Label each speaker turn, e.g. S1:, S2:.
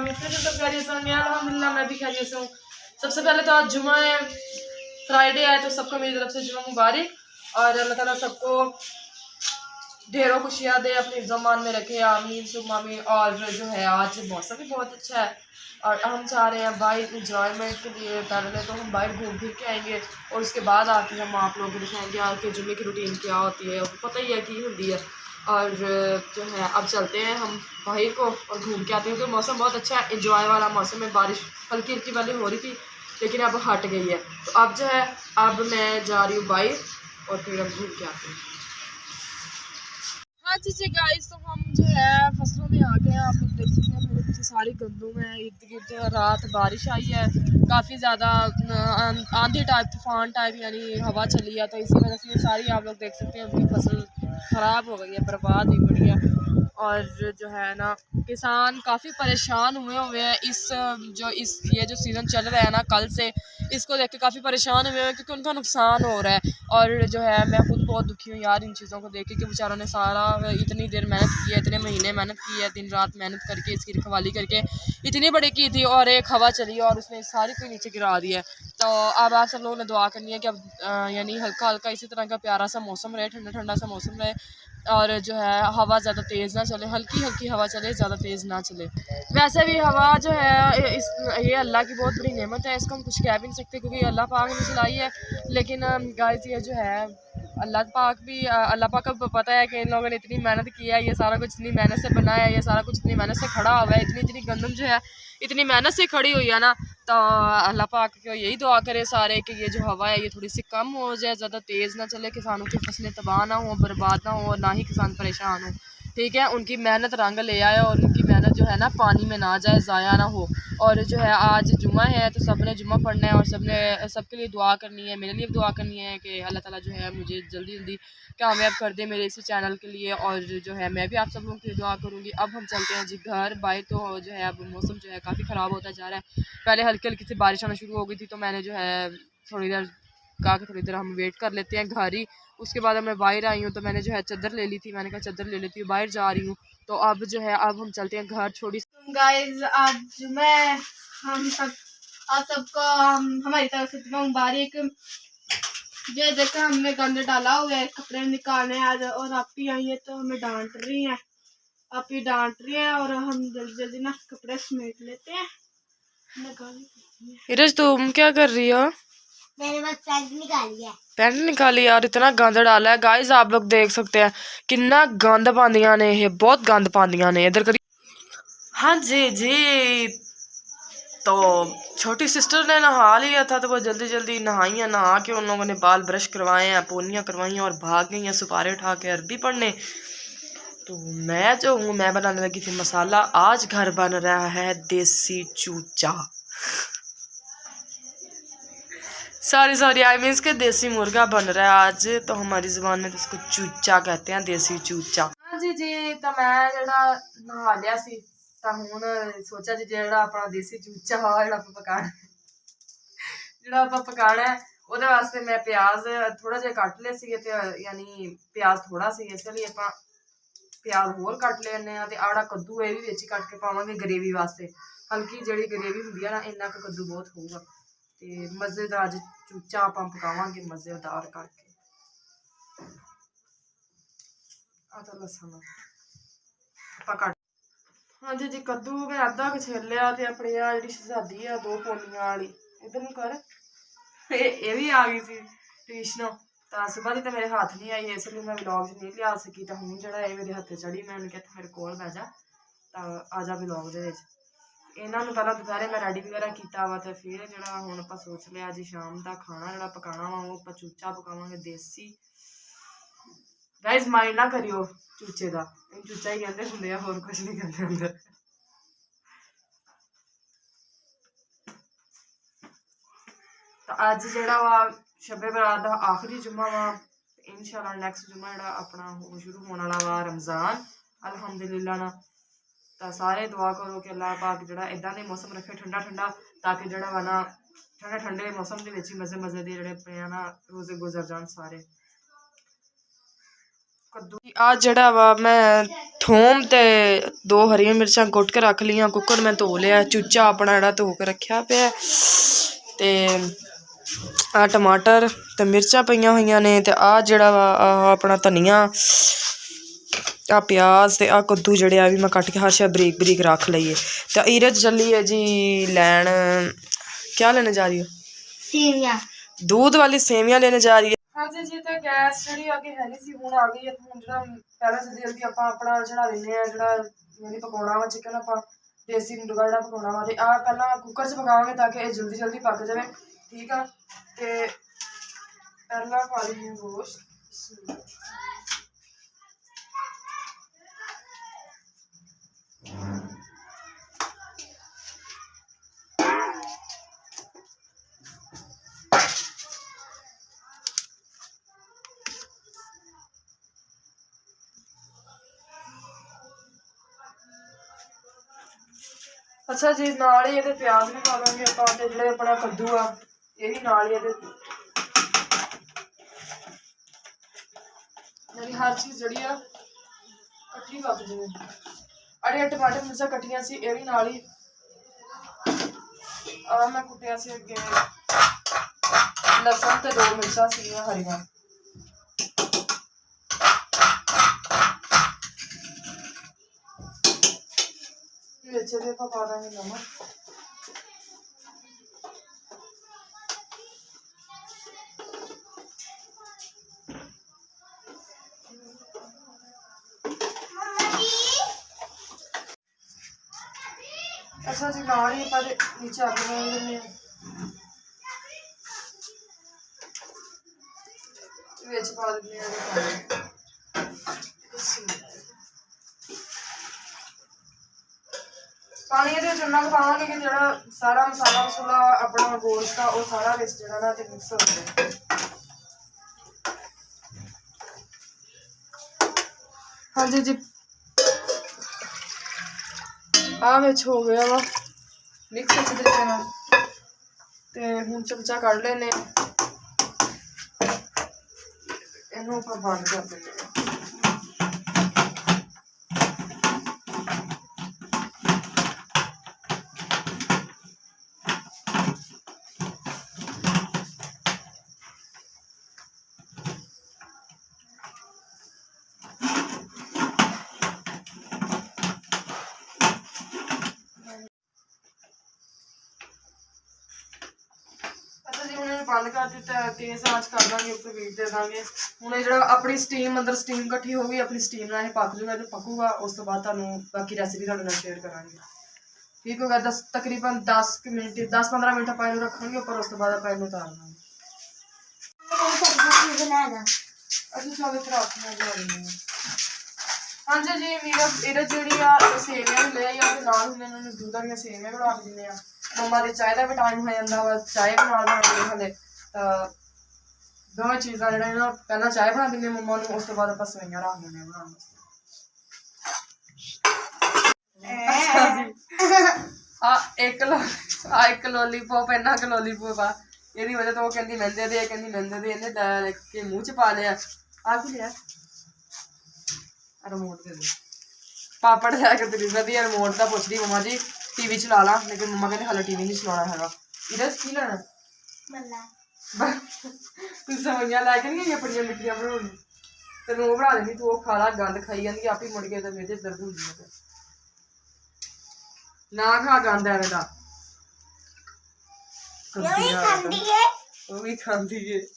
S1: उम्मीद करती हूँ सब खैरियत से होंगे। अल्हम्दुलिल्लाह मैं भी खैरियत से हूँ। सबसे पहले तो आज जुमा है, फ्राइडे है, तो सबको मेरी तरफ से जुमा मुबारक और अल्लाह ताला सबको ढेरों खुशियाँ दे, अपने ज़मान में रखे, आमीन सुम्मा आमीन। और जो है आज मौसम भी बहुत अच्छा है और हम चाह रहे हैं बाहर इंजॉयमेंट के लिए। पहले तो हम बाहर घूम फिर के आएंगे और उसके बाद आके हम आप लोगों को दिखाएंगे आपके जुम्मे की रूटीन क्या होती है, पता ही है कि होती है। और जो है अब चलते हैं हम बाहर को और घूम के आते हैं, क्योंकि मौसम बहुत अच्छा है, इंजॉय वाला मौसम है। बारिश हल्की हल्की वाली हो रही थी लेकिन अब हट गई है। तो अब जो है अब मैं जा रही हूँ बाहर और फिर अब घूम के आते हैं। हाँ जी गाइस, तो हम जो है फसलों में आ गए हैं। आप लोग देख सकते हैं मेरे पीछे सारी गंदम है। इर्द गिर्द रात बारिश आई है, काफ़ी ज़्यादा आंधी टाइप तूफान टाइप यानी हवा चली है, तो इसी वजह से सारी आप लोग देख सकते हैं उनकी फसल ख़राब हो गई है, बर्बाद हुई पड़ी है। और जो है ना किसान काफ़ी परेशान हुए हैं ये जो सीज़न चल रहा है ना कल से, इसको देख के काफ़ी परेशान हुए हैं क्योंकि उनका नुकसान हो रहा है। और जो है मैं खुद बहुत दुखी हूँ यार इन चीज़ों को देख के कि बेचारों ने सारा इतनी देर मेहनत की है, इतने महीने मेहनत की है, दिन रात मेहनत करके इसकी रखवाली करके इतनी बड़ी की थी और एक हवा चली और उसने सारी को नीचे गिरा दिया। तो अब आप सब लोगों ने दुआ करनी है कि अब यानी हल्का हल्का इसी तरह का प्यारा सा मौसम रहे, ठंडा ठंडा सा मौसम रहे और जो है हवा ज़्यादा तेज़ ना चले, हल्की हल्की हवा चले, ज़्यादा तेज़ ना चले। वैसे भी हवा जो है ये अल्लाह की बहुत बड़ी नेमत है, इसको हम कुछ कह भी नहीं सकते क्योंकि अल्लाह पाक ने चलाई है। लेकिन गाइस ये जो है अल्लाह पाक को पता है कि इन लोगों ने इतनी मेहनत की है, ये सारा कुछ इतनी मेहनत से बनाया है, ये सारा कुछ इतनी मेहनत से खड़ा हुआ है, इतनी इतनी गंदम जो है इतनी मेहनत से खड़ी हुई है ना। तो अल्लाह पाक को यही दुआ करे सारे कि ये जो हवा है ये थोड़ी सी कम हो जाए, ज़्यादा तेज़ ना चले, किसानों की फसलें तबाह ना हो, बर्बाद ना हो और ना ही किसान परेशान हो। ठीक है, उनकी मेहनत रंग ले आए और उनकी मेहनत जो है ना पानी में ना जाए, ज़ाया ना हो। और जो है आज जुमा है तो सब ने जुमा पढ़ना है और सबके लिए दुआ करनी है, मेरे लिए भी दुआ करनी है कि अल्लाह ताला जो है मुझे जल्दी जल्दी कामयाब कर दे मेरे इस चैनल के लिए। और जो है मैं भी आप सब लोगों के लिए दुआ करूँगी। अब हम चलते हैं जी घर बाहर। तो जो है अब मौसम जो है काफ़ी ख़राब होता जा रहा है, पहले हल्की हल्की सी बारिश आना शुरू हो गई थी तो मैंने जो है थोड़ी देर कहा कि थोड़ी देर हम वेट कर लेते हैं घर ही। उसके बाद अब मैं बाहर आई हूँ तो मैंने जो है चादर ले ली थी, मैंने कहा चादर ले लेती हूँ, बाहर जा रही हूँ। तो अब जो है अब हम चलते हैं घर। छोड़ी
S2: गाइस आज मैं हम सब आप सबको हमारी तरफ से मुबारक। ये देखो हमने गंद डाला हुआ है, कपड़े निकालने आज और आप ही आई है तो हमें डांट रही हैं, आप ही डांट रही हैं और हम जल्दी जल्दी ना कपड़े समेट लेते हैं।
S1: इरज तुम क्या कर रही हो?
S2: मैंने बस पैंट निकाली है।
S1: पैंट निकाली यार, इतना गंद डाला है गाइस, आप लोग देख सकते हैं कितना गंद पांदियां ने, ये बहुत गंद पांदियां ने। इधर करी। हाँ जी जी, तो छोटी सिस्टर ने नहा लिया था तो वो जल्दी जल्दी नहाई है, नहा के उन लोगों ने बाल ब्रश करवाए हैं, पोनियाँ करवाई हैं और भाग गई हैं सुपारे उठा के अरबी पढ़ने। तो मैं जो हूँ मैं बनाने लगी थी मसाला। आज घर बन रहा है देसी चूचा, सॉरी आई मीन्स के देसी मुर्गा बन रहा है आज, तो हमारी ज़ुबान में तो इसको चूचा कहते हैं, देसी चूचा। हाँ जी जी, तो मैं जड़ा नहा लिया सी तो हुण सोचा जी जड़ा अपना देसी चूचा जड़ा पकाना है ਉਹਦੇ ਵਾਸਤੇ मैं प्याज थोड़ा ਜਿਹਾ ਕੱਟ ਲਿਆ ਸੀ ਤੇ यानी प्याज थोड़ा सी, इसलिए ਆਪਾਂ प्याज होर ਕੱਟ ਲੈਣੇ ਆ। ਤੇ ਆੜਾ ਕੱਦੂ ਇਹ ਵੀ ਵਿੱਚ ਕੱਟ ਕੇ ਪਾਵਾਂਗੇ ਗ੍ਰੇਵੀ ਵਾਸਤੇ, ਹਲਕੀ ਜਿਹੜੀ ਗ੍ਰੇਵੀ ਹੁੰਦੀ ਆ ਨਾ ਇੰਨਾ ਕੁ ਕੱਦੂ ਬਹੁਤ ਹੋਊਗਾ। ਤੇ ਮਜ਼ੇਦਾਰ ਅੱਜ ਚੂਚਾ ਆਪਾਂ ਪਕਾਵਾਂਗੇ ਮਜ਼ੇਦਾਰ ਕਰਕੇ। ਆ ਤਾਂ ਲਸਣ ਆਪਾਂ ਕੱਟ। ਹਾਂਜੀ ਜੀ, ਕੱਦੂ ਮੈਂ ਅੱਧਾ ਕੁ ਛਿੱਲ ਲਿਆ ਤੇ ਆਪਣੀ ਆ ਜਿਹੜੀ ਸ਼ਹਜ਼ਾਦੀ ਆ 2 ਪੌਲੀਆਂ ਵਾਲੀ ਇਧਰ ਨੂੰ ਕਰ, ਇਹ ਵੀ ਆ ਗਈ ਸੀ ਟਿਊਸ਼ਨੋਂ। ਤਾਂ ਸੁਬਾਹ ਦੀ ਤਾਂ ਮੇਰੇ ਹੱਥ ਨਹੀਂ ਆਈ, ਇਸ ਲਈ ਮੈਂ ਵਲੌਗ 'ਚ ਨਹੀਂ ਲਿਆ ਸਕੀ। ਤਾਂ ਹੁਣ ਜਿਹੜਾ ਇਹ ਮੇਰੇ ਹੱਥੇ ਚੜੀ, ਮੈਂ ਉਹਨੂੰ ਕਿਹਾ ਮੇਰੇ ਕੋਲ ਬਹਿ ਜਾ ਤਾਂ ਆ ਜਾ ਵਲੌਗ ਦੇ ਵਿੱਚ। ਇਹਨਾਂ ਨੂੰ ਪਹਿਲਾਂ ਦੁਪਹਿਰੇ ਮੈਂ ਰੈਡੀ ਵਗੈਰਾ ਕੀਤਾ ਵਾ ਤੇ ਫਿਰ ਜਿਹੜਾ ਹੁਣ ਆਪਾਂ ਸੋਚ ਲਿਆ ਜੀ ਸ਼ਾਮ ਦਾ ਖਾਣਾ ਜਿਹੜਾ ਪਕਾਉਣਾ ਵਾ ਉਹ ਆਪਾਂ ਚੂਚਾ ਪਕਾਵਾਂਗੇ ਦੇਸੀ। ਗਾਇਸ ਮਾਈਂਡ ਨਾ ਕਰਿਓ ਚੂਚੇ ਦਾ, ਇਹਨੂੰ ਚੂਚਾ ਹੀ ਕਹਿੰਦੇ ਹੁੰਦੇ ਆ, ਹੋਰ ਕੁਝ ਨਹੀਂ ਕਹਿੰਦੇ ਹੁੰਦੇ। ਤਾਂ ਅੱਜ ਜਿਹੜਾ ਵਾ ਸ਼ਬੇ ਬਰਾਤ ਦਾ ਆਖਰੀ ਜੁਮਾ ਵਾ, इंशाल्लाह नैक्सट जुम्मा जो अपना शुरू होने वाला वा रमज़ान अल्हम्दुलिल्लाह ना। तो सारे दुआ करो कि अल्लाह पाक जो इदा के मौसम रखे ठंडा ठंडा, ताकि जो वा ना ठंडे ठंडे मौसम के मज़े मज़े के जोड़े पे ना रोज़े गुजर जान सारे। ਕੱਦੂ ਆ ਜਿਹੜਾ ਵਾ ਮੈਂ ਥੋਮ ਤੇ 2 ਹਰੀਆਂ ਮਿਰਚਾਂ ਕੁੱਟ ਕੇ ਰੱਖ ਲਈਆਂ। ਕੁੱਕਰ ਮੈਂ ਧੋ ਲਿਆ, ਚੂਚਾ ਆਪਣਾ ਜਿਹੜਾ ਧੋ ਕੇ ਰੱਖਿਆ ਪਿਆ। ਤੇ ਆ ਟਮਾਟਰ ਤੇ ਮਿਰਚਾਂ ਪਈਆਂ ਹੋਈਆਂ ਨੇ। ਤੇ ਆ ਜਿਹੜਾ ਵਾ ਆਹ ਆਪਣਾ ਧਨੀਆ, ਆ ਪਿਆਜ਼ ਤੇ ਆ ਕੱਦੂ ਜਿਹੜੇ ਆ ਵੀ ਮੈਂ ਕੱਟ ਕੇ ਹਰ ਸ਼ਾ ਬਰੀਕ ਬਰੀਕ ਰੱਖ ਲਈਏ। ਤੇ ਈਰਜ ਚੱਲੀ ਹੈ ਜੀ ਲੈਣ, क्या लेने जा रही हो?
S2: सेवियां,
S1: दूध वाली सेवियां लेने जा रही है। हाँ जी जी। तो गैस जी आगे है नहीं सी, हुण आ गई है। हुण जो पहले से जल्दी आप अपना चढ़ा लेने जो यानी पकाना वा चिकन, आप देसी मुर्गा जो पकाना वा। आ पहला कुकर च पकावांगे ताकि जल्दी जल्दी पक जाए। ठीक है। तो पहला पा ली गोश्त, अच्छा जी। नाल ही ये प्याज भी पा देंगे आप, जो अपना कद्दू आ ये भी नाल ही यानी हर चीज़ जी कट्ठी पक जाए। अरे टमाटर मिर्चा कट्ठियां सी ये भी नाल ही मैं कुटिया से अगे लसन ते 2 मिर्चा सीगियां हरियां। पा देंगे नमक, अच्छा जी। नाल ही पर नीचे अग बना लेने पा देने पानी ये उन्ना क पावांगे कि जो सारा मसाला मसूला अपना गोश्त आ वो सारा विच जो ना मिक्स हो जाए। हाँ जी जी। आ हो गया वा मिक्स अच्छे तरीके नाल। ते हुण चमचा कढ़ लेने, इनू आपां बंद कर देने। बंद कर दिता है, तेज आंच कर देंगे, उपर वीट दे देंगे। हूँ जो अपनी स्टीम अंदर स्टीम कट्ठी होगी, अपनी स्टीम नाल पक जूगा। जो पकूगा उस तो बाद तुहानूं बाकी रेसिपी तुहाडे नाल शेयर करांगे। ठीक हो गया। तकरीबन 10 मिनट 10-15 मिनट आप इनू रखेंगे उपर, उस तो बाद आप इनू उतार देंगे। अच्छा चलो इधर हाँ जी जी। मेरा इधर जी सेवियां ले आई नाल इन्होंने दूध वाली सेवियां बना के दिंदे आ। मम्मा की चाय का भी टाइम हो जाता वा, चाय भी नाल बना देंगे हले। तो दोवें चीज़ां जो पहला चाय बना देंगे मम्मा नूं, उस तो बाद आप सेवियां रख देंगे बनाने वास्ते। अच्छा जी। एक लॉलीपॉप इन्ना क लॉलीपॉप आ, यही वजह तो वो कहती मैंदे दे, कहती मैंदे दे, इन्हें के मूँह च पा लिया। आ की लिया रिमोट दे दे पापड़ लिया के तेरी वधिया रिमोट का पुछ रही मम्मा जी टीवी चला ला, लेकिन मम्मा कहते हाले टीवी नहीं चलाना है। इधर की लेना तू सवैयां लैके नहीं आई अपनियां मिट्टियां बनाने, तेन वो बना देनी। तू वो खा ला, गंद खाई जाती आप ही मुड़ के तो मेरे दर्द होंगी है। ना खा गंद एवें दा, वो भी खांदी है।